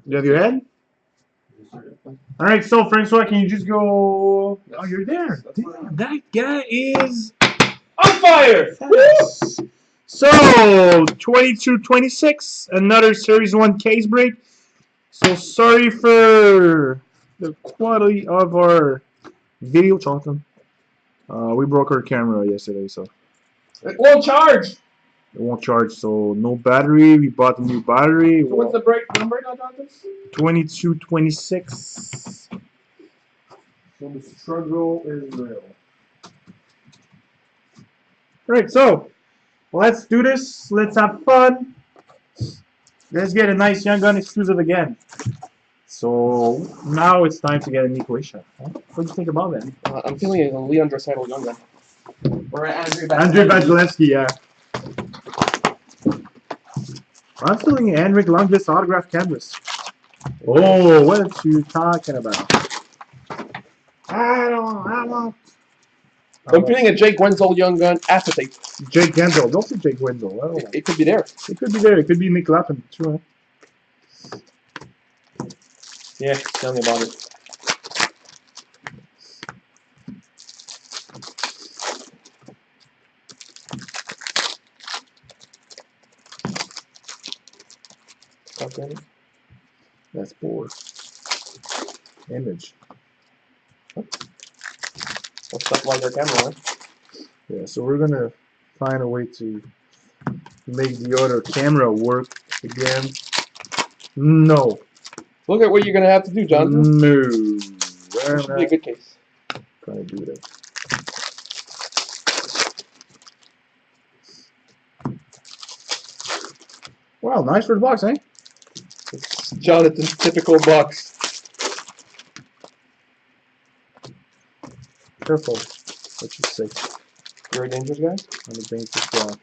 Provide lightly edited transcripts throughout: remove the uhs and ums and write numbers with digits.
You have your head? Alright, so Francois, can you just go. Oh, you're there. Damn, that guy is On fire! fast. So, 22-26, another Series 1 case break. So, sorry for the quality of our video, Jonathan. We broke our camera yesterday, so It won't charge. it won't charge. So, no battery. We bought a new battery. So what's the break number now, Jonathan? 22-26. So the struggle is real. Alright, so let's do this. Let's have fun. Let's get a nice Young Gun exclusive again. So now it's time to get an equation. Huh? What do you think about that? I'm feeling a Leon Draisaitl Young Gun. Or Andrei Vasilevsky, yeah. I'm feeling an Henrik Lundqvist autograph canvas. Oh, what are you talking about? I don't. I'm feeling a Jake Wenzel Young Gun acetate. Jake Gensel. Don't say Jake Wenzel. I don't know. It could be there. It could be there. It could be Nick Lappin, too. Huh? Yeah, tell me about it. Okay. That's poor. Image. Let's stop like our camera, huh? Yeah, so we're gonna find a way to make the other camera work again. No. Look at what you're gonna have to do, Jonathan. No. This We're should be a not good case. gonna do that. Wow, nice for the box, eh? It's Jonathan's typical box. Careful. What you say? You're a dangerous guy? I'm a dangerous guy.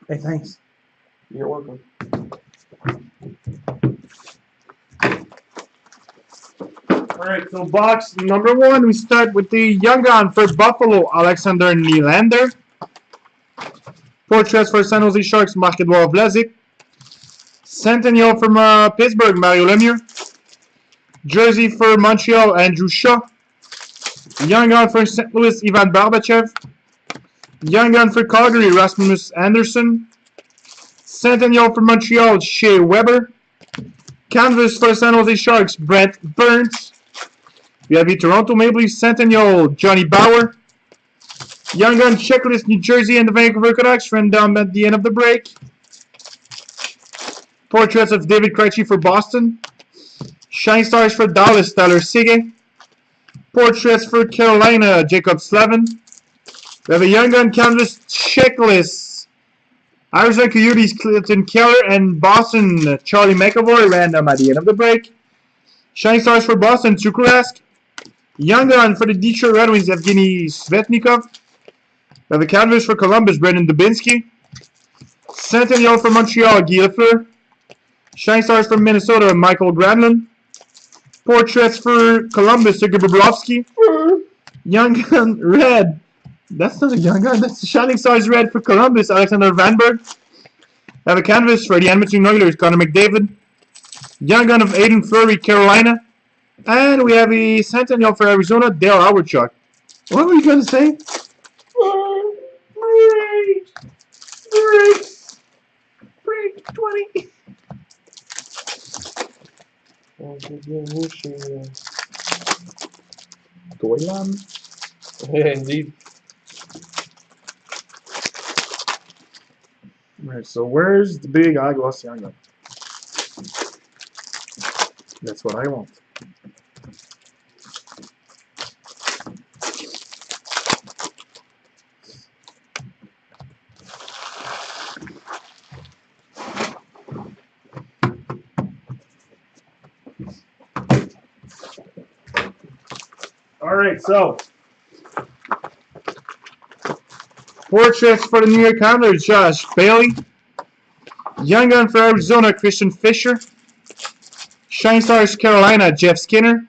Hey, thanks. You're welcome. Alright, so box number 1, we start with the Young Gun for Buffalo, Alexander Nylander. Portraits for San Jose Sharks, Marc-Edouard Vlasic. Centennial from Pittsburgh, Mario Lemieux. Jersey for Montreal, Andrew Shaw. Young Gun for St. Louis, Ivan Barbachev. Young Gun for Calgary, Rasmus Anderson. Centennial for Montreal, Shea Weber. Canvas for San Jose Sharks, Brent Burns. We have the Toronto Maple Leafs Centennial, Johnny Bauer. Young Gun checklist, New Jersey and the Vancouver Canucks, ran down at the end of the break. Portraits of David Krejci for Boston. Shine Stars for Dallas, Tyler Seguin. Portraits for Carolina, Jacob Slavin. We have a Young Gun canvas checklist. Arizona Coyotes, Clinton Keller, and Boston, Charlie McAvoy, random at the end of the break. Shine Stars for Boston, Tuukka Rask. Young Gun for the Detroit Red Wings, Evgeny Svetnikov. We have a canvas for Columbus, Brendan Dubinsky. Centennial for Montreal, Guy Lafleur. Shine Stars for Minnesota, Michael Granlund. Portraits for Columbus, Sergei Bobrovsky. Young Gun Red. That's not a Young Gun. That's Shining Stars Red for Columbus, Alexander Vanberg. I have a canvas for the Edmonton Oilers, Connor McDavid. Young Gun of Aiden Fleury, Carolina. And we have a Centennial for Arizona, Dale Hawerchuk. What were you going to say? Break 20. Doylan. Yeah, indeed. Alright, so where's the big eyeglass Young Gun? That's what I want. Alright, so Portraits for the New York Islanders, Josh Bailey. Young Gun for Arizona, Christian Fisher. Shine Stars Carolina, Jeff Skinner.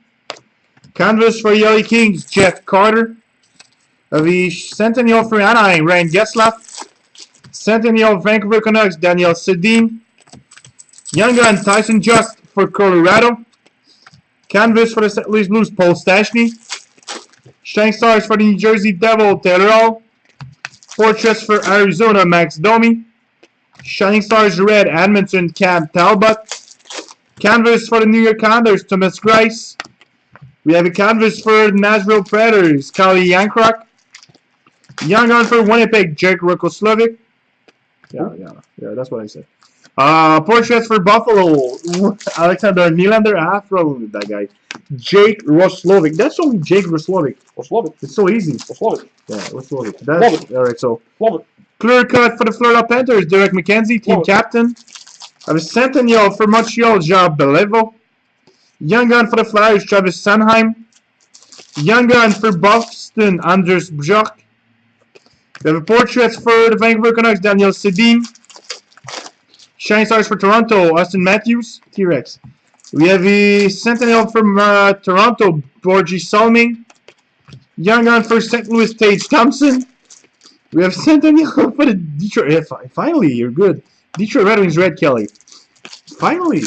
Canvas for the LA Kings, Jeff Carter. The Centennial for Anaheim, Ryan Getzlaf. Centennial Vancouver Canucks, Daniel Sedin. Young Gun Tyson Just for Colorado. Canvas for the St. Louis Blues, Paul Stastny. Shine Stars for the New Jersey Devil, Taylor Hall. Portraits for Arizona, Max Domi. Shining Stars Red, Edmonton, Cam Talbot. Canvas for the New York Islanders, Thomas Greiss. We have a canvas for the Nashville Predators, Kali Yankrok. Young Gun for Winnipeg, Jake Rokoslovic. Yeah, that's what I said. Portraits for Buffalo, Alexander Nylander, Afro, that guy. Jake Roslovic. That's only Jake Roslovic. Roslovic. It's so easy. Roslovic. Yeah, Roslovic. That's alright. So Roslovic. clear cut for the Florida Panthers, Derek McKenzie, team captain. I have a Centennial for Montreal, Jean Beliveau. Young Gun for the Flyers, Travis Sanheim. Young Gun for Boston, Anders Bjork. We have a portraits for the Vancouver Canucks, Daniel Sedin. Shine Stars for Toronto, Austin Matthews, T-Rex. We have a Centennial from Toronto, Borgie Salming. Young Gun for St. Louis, Tage Thompson. We have Centennial for the Detroit. Finally, you're good. Detroit Red Wings, Red Kelly. Finally,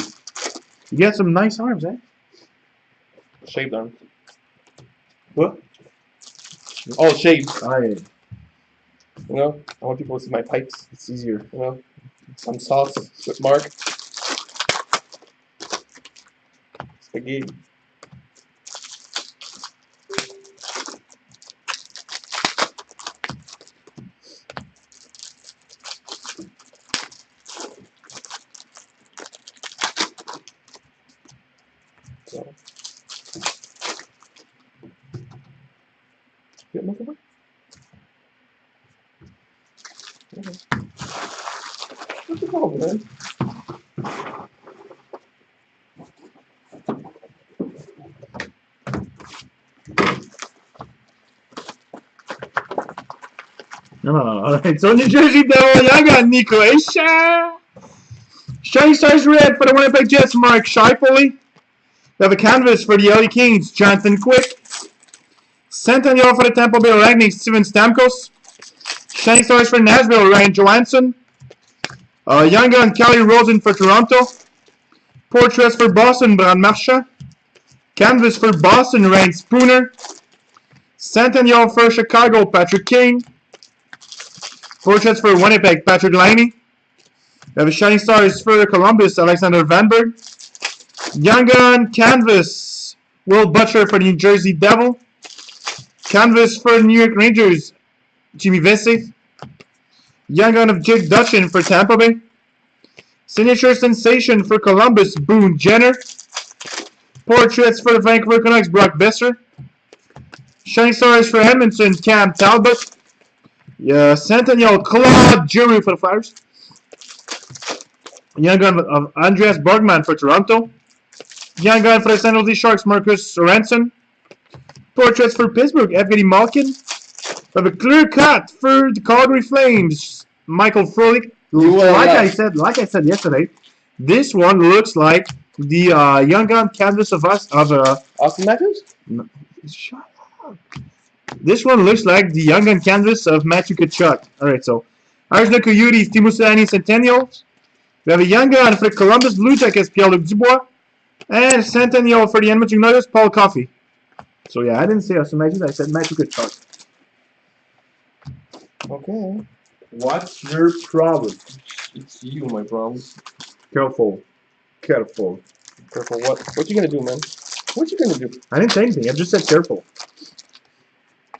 you got some nice arms, eh? Shaved arm. What? Oh, shaved. You know, I want people to see my pipes. it's easier. You know, some sauce with Mark. Spaghetti. So. Get my cover? What's the problem, man? Alright, so New Jersey Devil, Young Gun, Nico Hischier. Shiny Stars Red for the Winnipeg Jets, Mark Scheifele. We have a canvas for the LA Kings, Jonathan Quick. Centennial for the Tampa Bay Lightning, Steven Stamkos. Shiny Stars for Nashville, Ryan Johansson. Young Gun, Kelly Rosen for Toronto. Portraits for Boston, Brad Marchand. Canvas for Boston, Ryan Spooner. Centennial for Chicago, Patrick Kane. Portraits for Winnipeg, Patrick Laine. We have a Shining Stars for Columbus, Alexander Vanberg. Young Gun, Canvas, Will Butcher for the New Jersey Devil. Canvas for the New York Rangers, Jimmy Vesey. Young Gun of Jake Dutchin for Tampa Bay. Signature Sensation for Columbus, Boone Jenner. Portraits for the Vancouver Canucks, Brock Besser. Shining Stars for Edmonton, Cam Talbot. Centennial, Claude Giroux for the Flyers. Young Gun of Andreas Borgman for Toronto. Young Gun for the San Jose Sharks, Marcus Sorensen. Portraits for Pittsburgh, Evgeny Malkin. We have a clear cut for the Calgary Flames, Michael Frolik. Like I said yesterday, this one looks like the Young Gun canvas of Austin Matthews? No, shut up. This one looks like the Young Gun canvas of Matthew Tkachuk. Alright, so Arizona Coyotes, Timo Stani Centennials. We have a Young Gun for the Columbus Blue Jackets, Pierre-Luc Dubois. And Centennial for the Edmonton Oilers, Paul Coffey. So yeah, I didn't say Austin Matthews, I said Matthew Tkachuk. Okay. What's your problem? It's you, my problem. Careful. Careful what? What you gonna do, man? What you gonna do? I didn't say anything, I just said careful.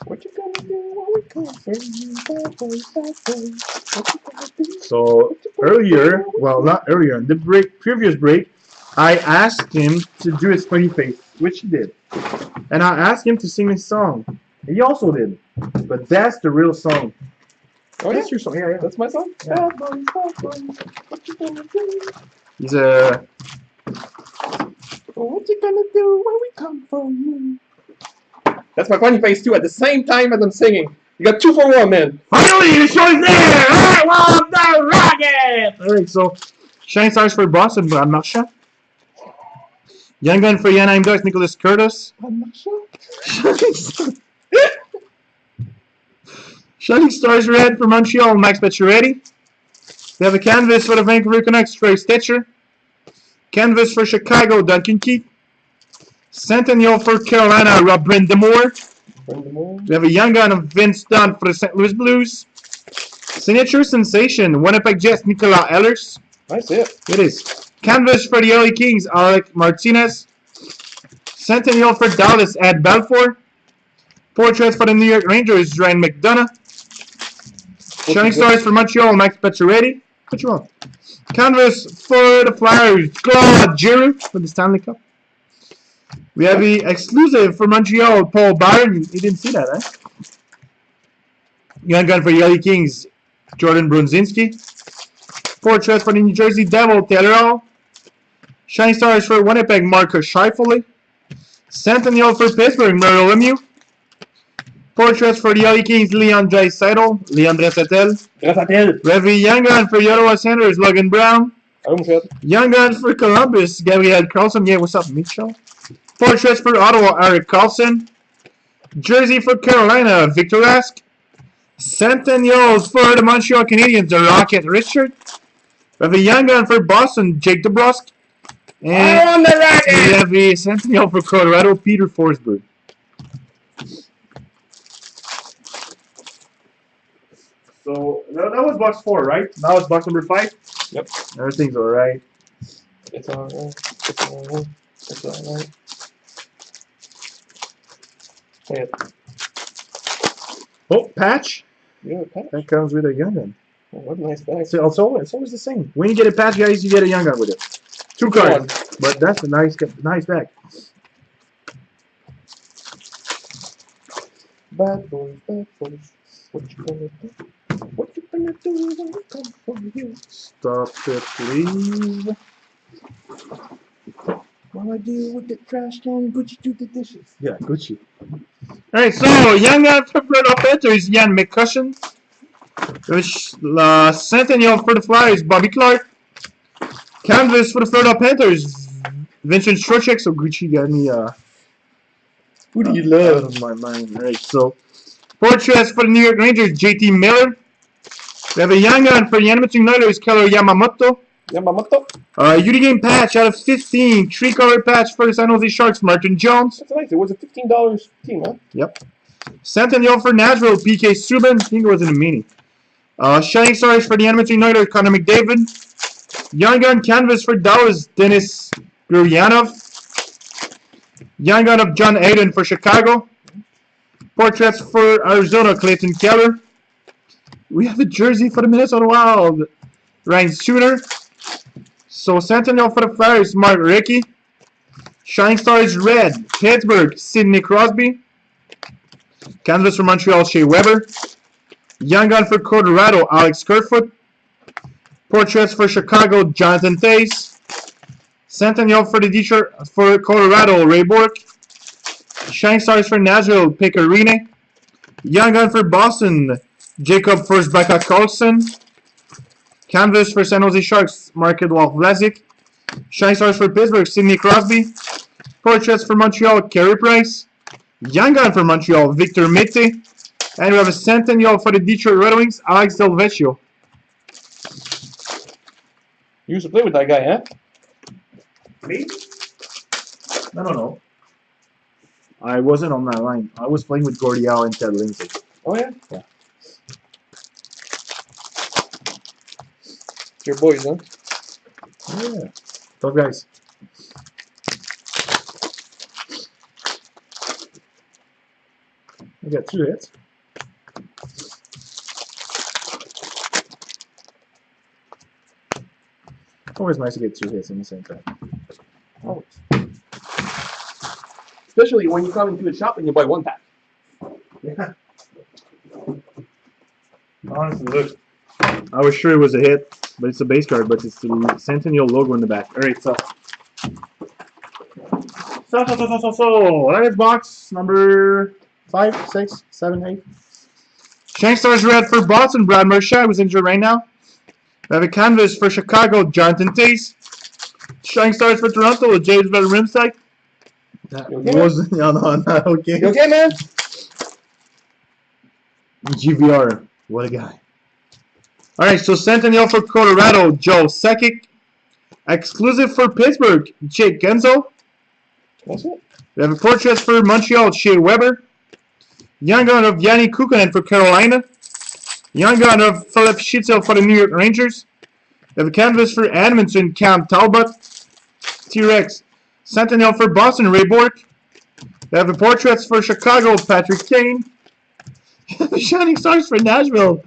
What you gonna do when we come for you? Bad boy, bad boy. What you gonna do? So earlier, well not earlier, in the previous break, I asked him to do his funny face, which he did. And I asked him to sing his song. He also did. But that's the real song. Oh, That's yeah? your song, yeah. That's my song? Yeah. Bad boy, what you gonna do? He's a... What you gonna do when we come for you? That's my funny face too, at the same time as I'm singing. You got 2 for 1, man. Finally, the show's there! I love the Rockets! Alright, so Shine Stars for Boston, Brad Marchand. Young Gun for Anaheim Ducks, Nicholas Curtis. I'm not sure. Shining Stars Red for Montreal, Max Pacioretty. We have a canvas for the Vancouver Canucks, Trey Stitcher. Canvas for Chicago, Duncan Keith. Centennial for Carolina, Rob Brind'Amour. We have a young gun of Vince Dunn for the St. Louis Blues. Signature Sensation, Winnipeg Jets, Nicolas Ehlers. That's it. It is. Canvas for the LA Kings, Alec Martinez. Centennial for Dallas, Ed Belfour. Portraits for the New York Rangers, Ryan McDonough. Shining Stars for Montreal, Max Pacioretty. What you want? Canvas for the Flyers, Claude Giroux for the Stanley Cup. We have the exclusive for Montreal, Paul Byron. You didn't see that, eh? Young gun for the LA Kings, Jordan Brunzinski. Portraits for the New Jersey Devil, Taylor Hall. Shining Stars for Winnipeg, Marcus Scheifele. Centennial for Pittsburgh, Mario Lemieux. Portraits for the LA Kings, Leon Draisaitl, Leon Draisaitl. We have a young gun for the Ottawa Senators, Logan Brown. Young gun for Columbus, Gabriel Carlson. Yeah, what's up, Mitchell? Portraits for Ottawa, Eric Carlson. Jersey for Carolina, Victor Rask. Centennials for the Montreal Canadiens, the Rocket Richard. We have a young gun for Boston, Jake DeBrusk. And we have a Centennial for Colorado, Peter Forsberg. So that was box 4, right? Now it's box number 5. Yep. Everything's alright. It's alright. It's alright. It's alright. Say it. Oh, patch. Yeah, patch. That comes with a young gun. Oh, what a nice bag. So it's always the same. When you get a patch, guys, you get a young gun with it. 2 cards, but that's a nice bag. Bad boys, bad boys. What you gonna do? What you gonna do when we come for you? Stop it, please. All I do with the trash can, Gucci do the dishes. Yeah, Gucci. Alright, so young gun for Florida Panthers, Ian McCussion. Centennial for the Flyers, Bobby Clark. Canvas for the Florida Panthers, Vincent Trocheck. So Gucci got me Who do you out love? of my mind. Alright, so portraits for the New York Rangers, JT Miller. We have a young gun for the Edmonton Oilers, Keller Yamamoto. Yamamoto. Uni game patch out of 15. 3-color patch for the San Jose Sharks, Martin Jones. That's nice. It was a $15 team, huh? Yep. Centennial for Nashville, PK Subban. I think it was in a mini. Shining Stars for the Edmonton Oilers, Connor McDavid. Young gun canvas for Dallas, Denis Guryanov. Young gun of John Hayden for Chicago. Portraits for Arizona, Clayton Keller. We have a jersey for the Minnesota Wild, Ryan Suter. So Centennial for the Flyers, Mark Recchi. Shining Stars Red, Pittsburgh, Sidney Crosby. Canvas for Montreal, Shea Weber. Young gun for Colorado, Alex Kerfoot. Portraits for Chicago, Jonathan Toews. Centennial for the Detroit, for Colorado, Ray Bourque. Shining Stars for Nashville, Pecorine. Young gun for Boston, Jacob Forsbacka Carlson. Canvas for San Jose Sharks, Marc-Edouard Vlasic. Shining Stars for Pittsburgh, Sidney Crosby. Portraits for Montreal, Carey Price. Young gun for Montreal, Victor Mete. And we have a Centennial for the Detroit Red Wings, Alex Del Vecchio. You used to play with that guy, huh? Me? I don't know. I wasn't on that line. I was playing with Gordie Howe and Ted Lindsay. Oh, yeah? Yeah. It's your boys, huh? Yeah. Tough guys. I got 2 hits. Always nice to get 2 hits in the same time. Always. Especially when you come into a shop and you buy 1 pack. Yeah. Honestly, look. I was sure it was a hit, but it's a base card, but it's the Centennial logo in the back. Alright, so. So. That is box number 5, 6, 7, 8. Shining Stars red for Boston, Brad Marchand was injured right now. We have a canvas for Chicago, Jonathan Taze. Shining Stars for Toronto, James Van Riemsdyk. That You okay, wasn't, no, not okay. You okay, man? GVR, what a guy. Alright, so Centennial for Colorado, Joe Sakic. Exclusive for Pittsburgh, Jake Genzo. That's it. We have a portrait for Montreal, Shea Weber. Young gun of Yanni Kukkonen for Carolina. Young gun of Philip Schitzel for the New York Rangers. We have a canvas for Edmonton, Cam Talbot. T-Rex. Centennial for Boston, Ray Bork. We have the portraits for Chicago, Patrick Kane. Shining Stars for Nashville,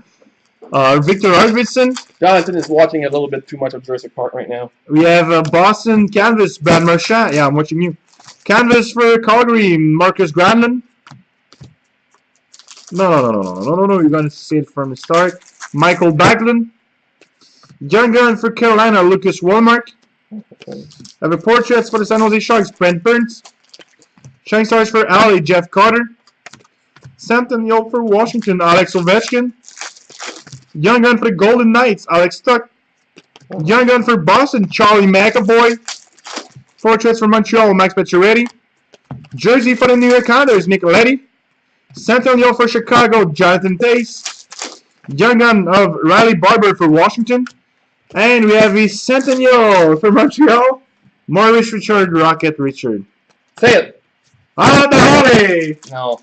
Victor Arvidsson. Jonathan is watching a little bit too much of Jurassic Park right now. We have a Boston canvas, Brad Marchand. Yeah, I'm watching you. Canvas for Calgary, Marcus Granlund. No. You're going to see it from the start. Michael Backlund. Young gun for Carolina, Lucas Wallmark. Okay. I have a portraits for the San Jose Sharks, Brent Burns. Shining Stars for LA, Jeff Carter. Centennial for Washington, Alex Ovechkin. Young gun for the Golden Knights, Alex Stuck. Young gun for Boston, Charlie McAvoy. Portraits for Montreal, Max Pacioretty. Jersey for the New York Islanders, Nick Leddy. Centennial for Chicago, Jonathan Taze. Young gun of Riley Barber for Washington. And we have a Centennial for Montreal, Maurice Richard, Rocket Richard. Say it. On the Holly! No.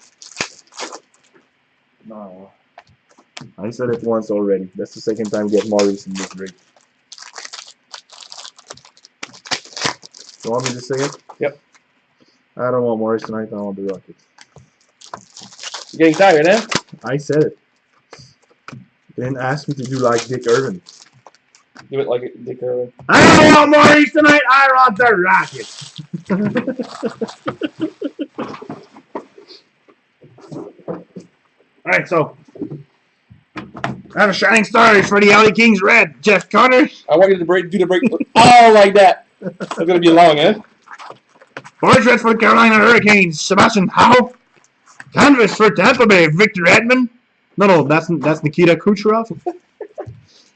No. I said it once already. That's the second time we get Maurice in this break. You want me to say it? Yep. I don't want Maurice tonight. I want the Rockets. You're getting tired, eh? I said it. They didn't ask me to do like Dick Irvin. Do it like Dick Irvin. I don't want Maurice tonight. I want the Rockets. Alright, so I have a Shining Stars for the LA Kings red, Jeff Connor. I want you to do the break. Oh, like that. That's gonna be long, eh? Portrait for the Carolina Hurricanes, Sebastian Howe. Canvas for Tampa Bay, Victor Edmond. No, that's Nikita Kucherov.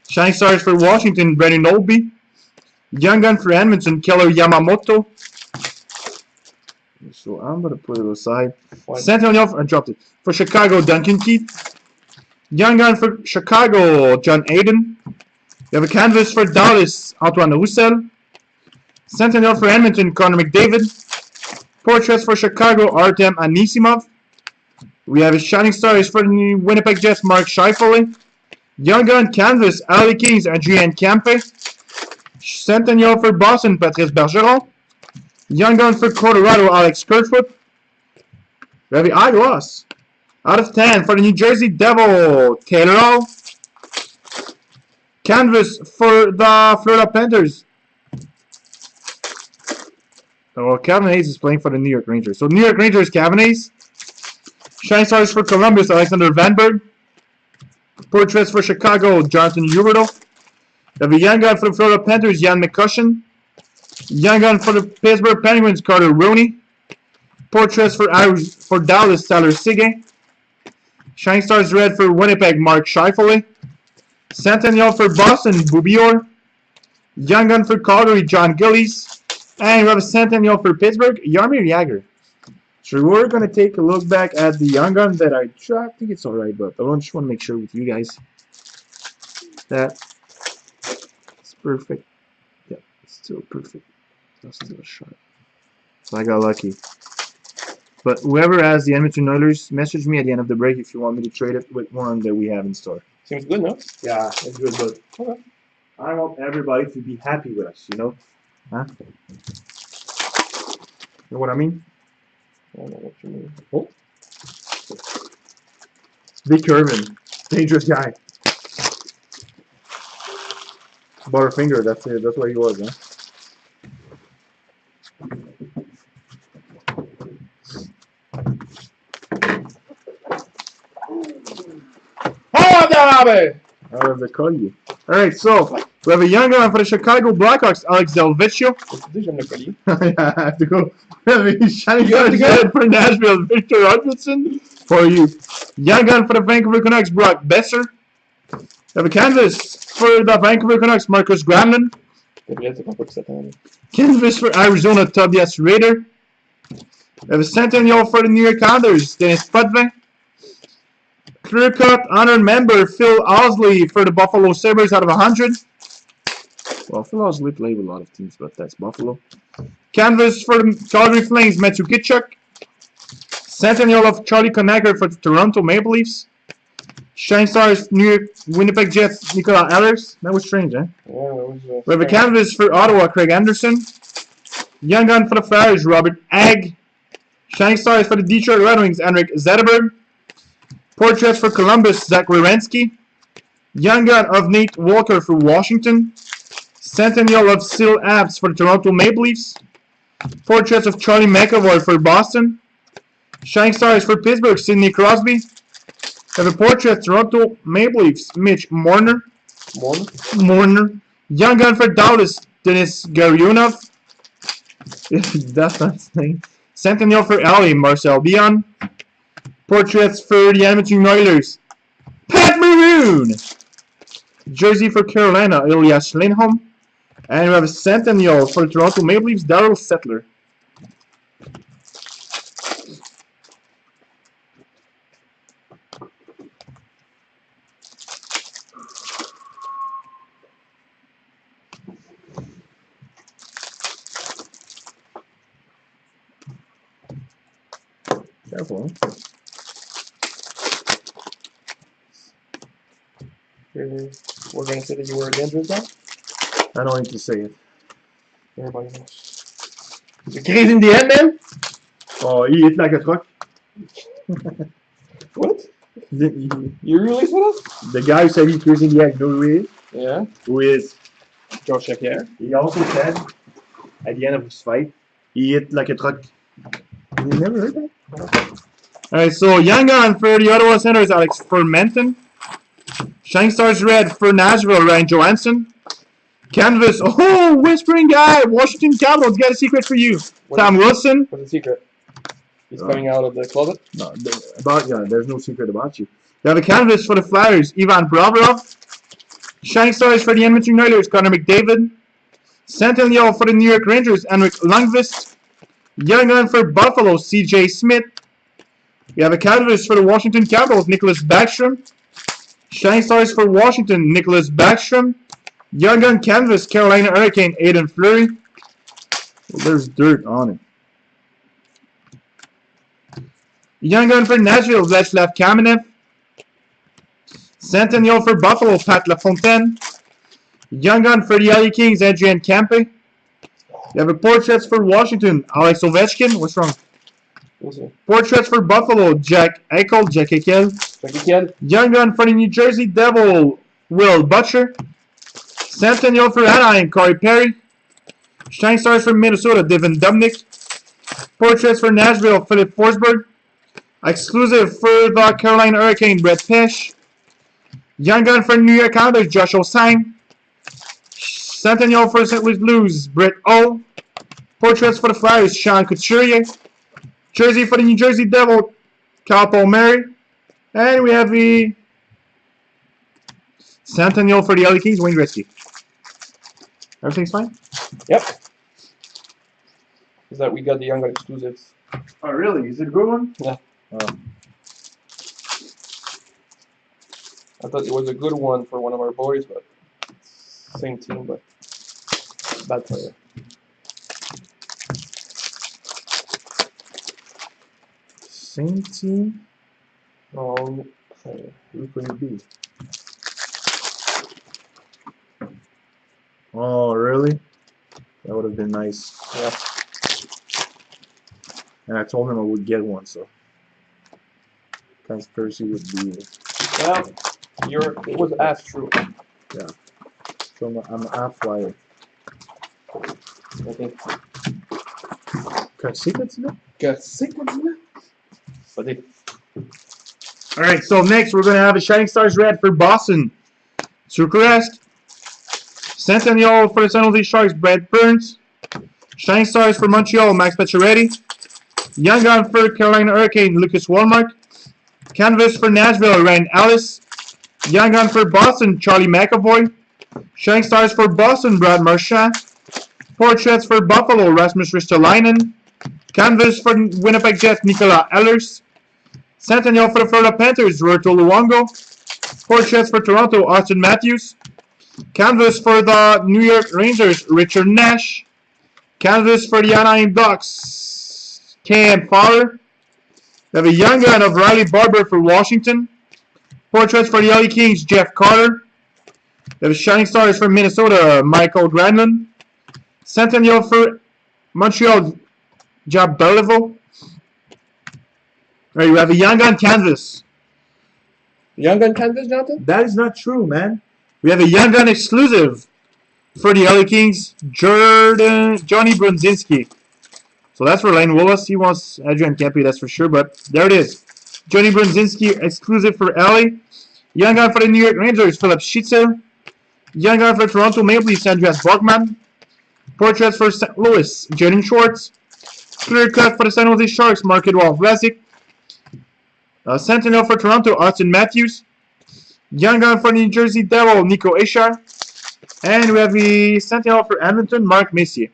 Shining Stars for Washington, Brendan Olby. Young gun for Edmonton, Keller Yamamoto. So I'm gonna put it aside. Centennial, I dropped it. For Chicago, Duncan Keith. Young gun for Chicago, John Aiden. You have a canvas for Dallas, Antoine Roussel. Centennial for Edmonton, Connor McDavid. Portraits for Chicago, Artem Anisimov. We have a Shining Stars for the Winnipeg Jets, Mark Scheifele. Young gun canvas, LA Kings, Adrien Campe. Centennial for Boston, Patrice Bergeron. Young gun for Colorado, Alex Kerfoot. We have the Iowas. Out of 10 for the New Jersey Devil, Taylor Hall. Canvas for the Florida Panthers. Oh, Kevin Hayes is playing for the New York Rangers. So New York Rangers, Kevin Hayes. Shining Stars for Columbus, Alexander Vanberg. Portraits for Chicago, Jonathan Huberdeau. We have a young gun for the Florida Panthers, Jan McCussion. Young gun for the Pittsburgh Penguins, Carter Rooney. Portraits for Dallas, Tyler Seguin. Shining Stars red for Winnipeg, Mark Scheifele. Centennial for Boston, Bubior. Young gun for Calgary, John Gillies. And we have a Centennial for Pittsburgh, Jaromir Jagr. So we're going to take a look back at the young gun that I think it's alright, but I just want to make sure with you guys that it's perfect. Yeah, it's still perfect. That's still a shot. So I got lucky. But whoever has the Edmonton Oilers, message me at the end of the break if you want me to trade it with one that we have in store. Seems good, no? Yeah, it's good, but okay. I want everybody to be happy with us, you know? Huh? You know what I mean? I don't know what you mean. Oh. Vic Irvin. Dangerous guy. Butterfinger, that's it. That's what he was, huh? Out of the collier. Alright, so we have a young gun for the Chicago Blackhawks, Alex Del Vecchio. I have to go. We have a Shining Stars red for Nashville, Victor Arvidsson. for you. Young gun for the Vancouver Canucks, Brock Besser. We have a canvas for the Vancouver Canucks, Marcus Granlund. Canvas for Arizona, Tobias Rader. We have a Centennial for the New York Islanders, Dennis Potvin. Clear cut honored member Phil Osley for the Buffalo Sabres out of 100. Well, Phil Osley played with a lot of teams, but that's Buffalo. Canvas for the Calgary Flames, Matthew Tkachuk. Centennial of Charlie Conacher for the Toronto Maple Leafs. Shine Stars, New York, Winnipeg Jets, Nicola Ehlers. That was strange, eh? Yeah, that was. We have a canvas for Ottawa, Craig Anderson. Young gun for the Flyers, Robert Agg. Shining Stars for the Detroit Red Wings, Henrik Zetterberg. Portraits for Columbus, Zach Werenski. Young gun of Nate Walker for Washington. Centennial of Seal Abs for the Toronto Maple Leafs. Portraits of Charlie McAvoy for Boston. Shining Stars for Pittsburgh, Sidney Crosby. We have a portrait of Toronto Maple Leafs, Mitch Marner. Young gun for Dallas, Denis Gurianov. That's not his name. Centennial for LA, Marcel Bion. Portraits for the Edmonton Oilers, Pat Maroon. Jersey for Carolina, Elias Lindholm. And we have a Centennial for the Toronto Maple Leafs, Darryl Settler. Careful. We're going to say that you were a dangerous dog? I don't need to say it. Everybody knows. You crazy in the end, man? Oh, he hit like a truck. What? The You released with us? guy who said he's crazy in the end, you know who he is? Yeah. Who is? Joe Shakir. He also said, at the end of his fight, he hit like a truck. You never heard that? Alright, so Young Gun for the Ottawa Senators, Alex Fermenton. Shining Stars Red for Nashville, Ryan Johansson. Canvas, oh, Whispering Guy, Washington Capitals, got a secret for you. Tom Wilson. What's the secret? He's coming out of the closet? No, there's no secret about you. We have a canvas for the Flyers, Ivan Provorov. Shining Stars for the Edmonton Oilers, Connor McDavid. Centennial for the New York Rangers, Henrik Lundqvist. Young Gun for Buffalo, CJ Smith. We have a canvas for the Washington Capitals, Nicholas Backstrom. Shining Stars for Washington, Nicholas Backstrom. Young Gun canvas, Carolina Hurricane, Aiden Fleury. Well, there's dirt on it. Young Gun for Nashville, Vladislav Kamenev. Centennial for Buffalo, Pat LaFontaine. Young Gun for the LA Kings, Adrian Campe. You have a portraits for Washington, Alex Ovechkin. What's wrong? Portraits for Buffalo, Jack Eichel, Jack Eichel. Young Gun for the New Jersey Devil, Will Butcher. Centennial for Anaheim, Corey Perry. Shining Stars for Minnesota, Devin Dubnyk. Portraits for Nashville, Philip Forsberg. Exclusive for the Carolina Hurricane, Brett Pesh. Young Gun for New York Islanders, Josh Osang. Centennial for St. Louis Blues, Brett O. Portraits for the Flyers, Sean Couturier. Jersey for the New Jersey Devil, Kyle Palmieri. And we have the Centennial for the LA Kings, Wayne Gretzky. Everything's fine? Yep. Is that we got the Young Gun exclusives. Oh, really? Is it a good one? Yeah. Oh. I thought it was a good one for one of our boys, but same team, but bad player. Same team? Oh, Who could it be? Oh, really? That would have been nice. yeah. And I told him I would get one, so conspiracy would be. Well, it was asked true. Yeah. So I'm an app flyer. I think. Got secrets in it? Got secrets in it? But they. Alright, so next we're going to have a Shining Stars Red for Boston. Sucharest. Centennial for the San Jose Sharks, Brad Burns. Shining Stars for Montreal, Max Pacioretty. Young Gun for Carolina Hurricane, Lucas Wallmark. Canvas for Nashville, Ryan Ellis. Young Gun for Boston, Charlie McAvoy. Shining Stars for Boston, Brad Marchand. Portraits for Buffalo, Rasmus Ristolainen. Canvas for Winnipeg Jets, Nicola Ehlers. Centennial for the Florida Panthers, Roberto Luongo. Portraits for Toronto, Austin Matthews. Canvas for the New York Rangers, Richard Nash. Canvas for the Anaheim Ducks, Cam Fowler. We have a Young Gun of Riley Barber for Washington. Portraits for the LA Kings, Jeff Carter. We have Shining Stars for Minnesota, Michael Granlund. Centennial for Montreal, Job Beliveau. Alright, we have a Young Gun canvas. Young Gun canvas, Jonathan? That is not true, man. We have a Young Gun exclusive for the LA Kings, Johnny Brunzinski. So that's for Lane Willis. He wants Adrian Kempe, that's for sure. But there it is. Johnny Brunzinski exclusive for LA. Young Gun for the New York Rangers, Philip Schitzel. Young Gun for Toronto Maple Leafs, Andreas Borgman. Portraits for St. Louis, Jaden Schwartz. Clear cut for the San Jose Sharks, Mark-Edouard Vlasic. Sentinel for Toronto, Austin Matthews. Young Gun for New Jersey Devil, Nico Ishar. And we have the Sentinel for Edmonton, Mark Messier.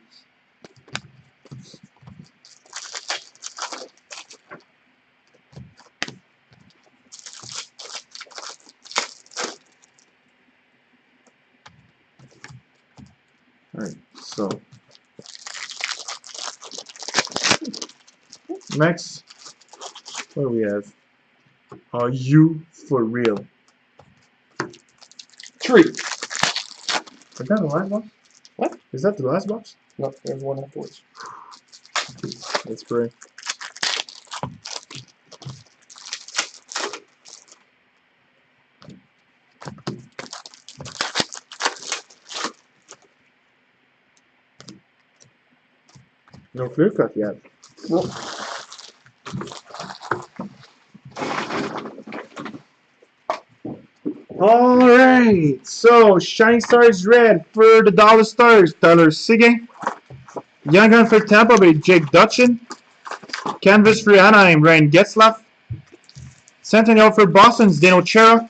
Alright, so next, what do we have? Are you for real? 3. Is that the last box? What? Is that the last box? No, there's one afterwards. Let's pray. No clear cut yet. No. Alright, so Shining Stars red for the Dallas Stars, Tyler Seguin. Young Gun for Tampa Bay, Jake Dutchin. Canvas for Anaheim, Ryan Getzlaff. Centennial for Boston's Dino Chera.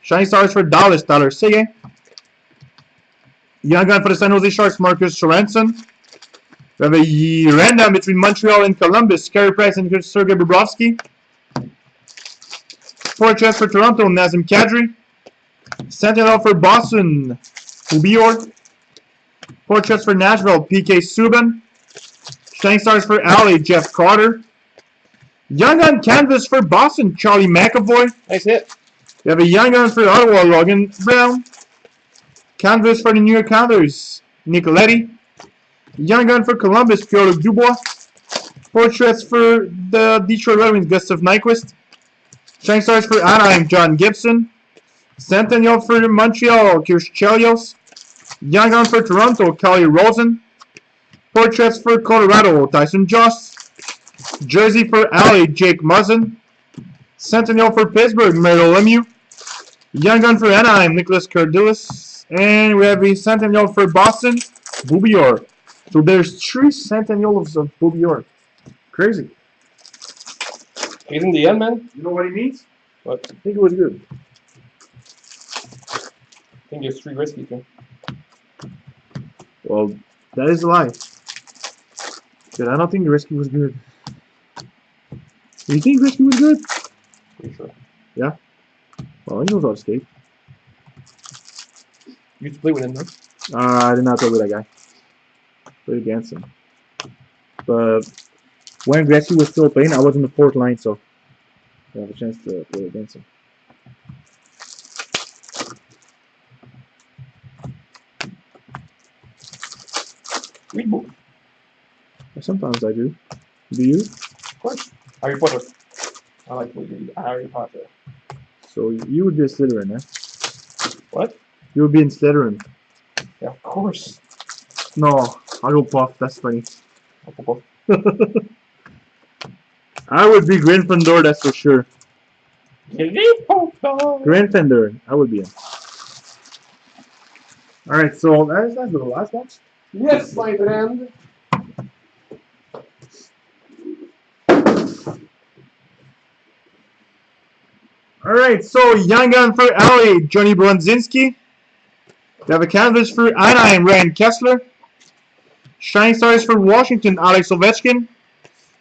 Shining Stars for Dallas, Tyler Seguin. Young Gun for the San Jose Sharks, Marcus Sorensen. We have a random between Montreal and Columbus, Carey Price and Sergei Bobrovsky. Portraits for Toronto, Nazem Kadri. Sentinel for Boston, Hubior. Portraits for Nashville, PK Subban. Shining Stars for LA, Jeff Carter. Young Gun canvas for Boston, Charlie McAvoy. Nice hit. We have a Young Gun for Ottawa, Logan Brown. Canvas for the New York Islanders, Nicoletti. Young Gun for Columbus, Pierre-Luc Dubois. Portraits for the Detroit Red Wings, Gustav Nyquist. Shining Stars for Anaheim, John Gibson. Centennial for Montreal, Kirsch Chelios. Young Gun for Toronto, Kelly Rosen. Portraits for Colorado, Tyson Joss. Jersey for LA, Jake Muzzin. Centennial for Pittsburgh, Merrill Lemieux. Young Gun for Anaheim, Nicholas Kardilis. And we have a Centennial for Boston, Boubior. So there's 3 Centennials of Boubior. Crazy. He's in the end, man. You know what he means? What? I think it was good. I think it's 3 risky too. Well, that is a lie. But I don't think the rescue was good. Do you think rescue was good? Pretty sure. Yeah? Well, he knows how to skate. You used to play with him, though. I did not play with that guy. Played against him. But when Gretzky was still playing, I was in the 4th line, so I have a chance to play against him. Read book. Sometimes I do. Do you? Of course. Harry Potter. I like to read Harry Potter. So you would be a Slytherin, eh? What? You would be in Slytherin. Yeah, of course. No, Hufflepuff, that's funny. Hufflepuff. I would be Gryffindor, that's for sure. Gryffindor. Gryffindor, I would be in. Alright, so that is the last box. Yes, my friend. Alright, so Young Gun for LA, Johnny Bronzinski. We have a canvas for Anaheim, Ryan Kessler. Shining Stars for Washington, Alex Ovechkin.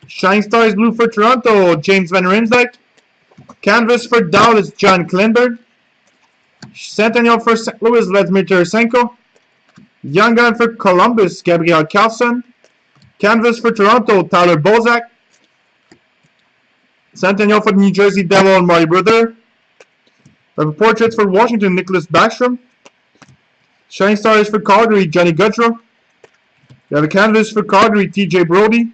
Shining Stars Blue for Toronto, James Van Riemsdyk. Canvas for Dallas, John Klingberg. Centennial for St. Louis, Vladimir Tarasenko. Young Gun for Columbus, Gabriel Carlson. Canvas for Toronto, Tyler Bozak. Centennial for New Jersey Devil, Marty Brodeur. We have portraits for Washington, Nicholas Backstrom. Shining Stars for Calgary, Johnny Gaudreau. We have a canvas for Calgary, TJ Brody.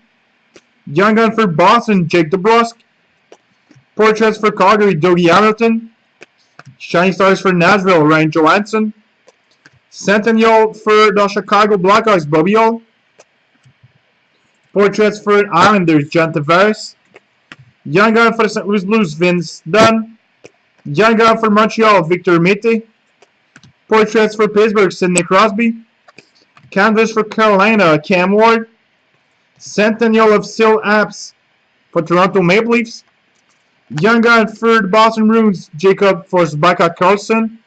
Young Gun for Boston, Jake DeBrusk. Portraits for Calgary, Dougie Hamilton. Shining Stars for Nashville, Ryan Johansson. Centennial for the Chicago Blackhawks, Bobby Orr. Portraits for Islanders, John Tavares. Young Gun for the St. Louis Blues, Vince Dunn. Young Gun for Montreal, Victor Mete. Portraits for Pittsburgh, Sidney Crosby. Canvas for Carolina, Cam Ward. Centennial of Seal Apps for Toronto Maple Leafs. Young Gun for the Boston Bruins, Jacob Forsbacka Carlson.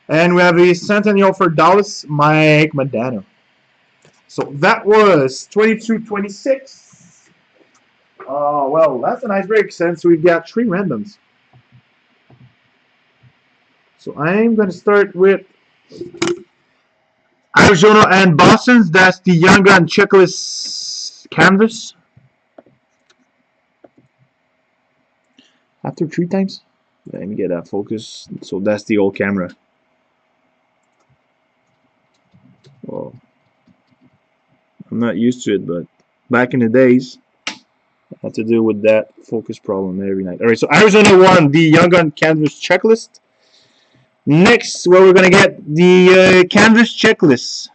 And we have a Centennial for Dallas, Mike Modano. So that was 22-26. Well, that's a nice break since we've got 3 randoms. So I'm going to start with Arizona and Boston's. That's the Young Gun checklist canvas. After 3 times? Let me get that focus. So that's the old camera. Well, I'm not used to it, but back in the days, I had to deal with that focus problem every night. Alright, so Arizona won the Young Gun canvas checklist. Next, well, we're going to get the canvas checklist.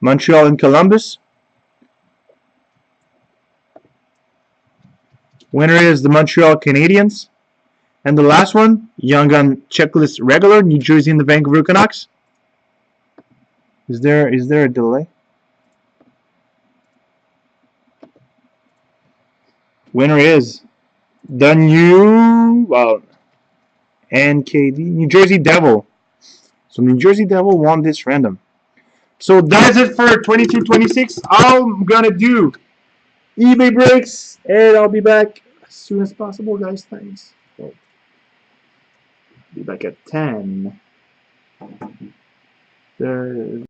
Montreal and Columbus. Winner is the Montreal Canadiens. And the last one, Young Gun checklist regular, New Jersey and the Vancouver Canucks. Is there a delay? Winner is the NKD, New Jersey Devil. So New Jersey Devil won this random. So that's it for 22-26. I'm gonna do eBay breaks, and I'll be back as soon as possible, guys. Thanks. So, be back at 10. There.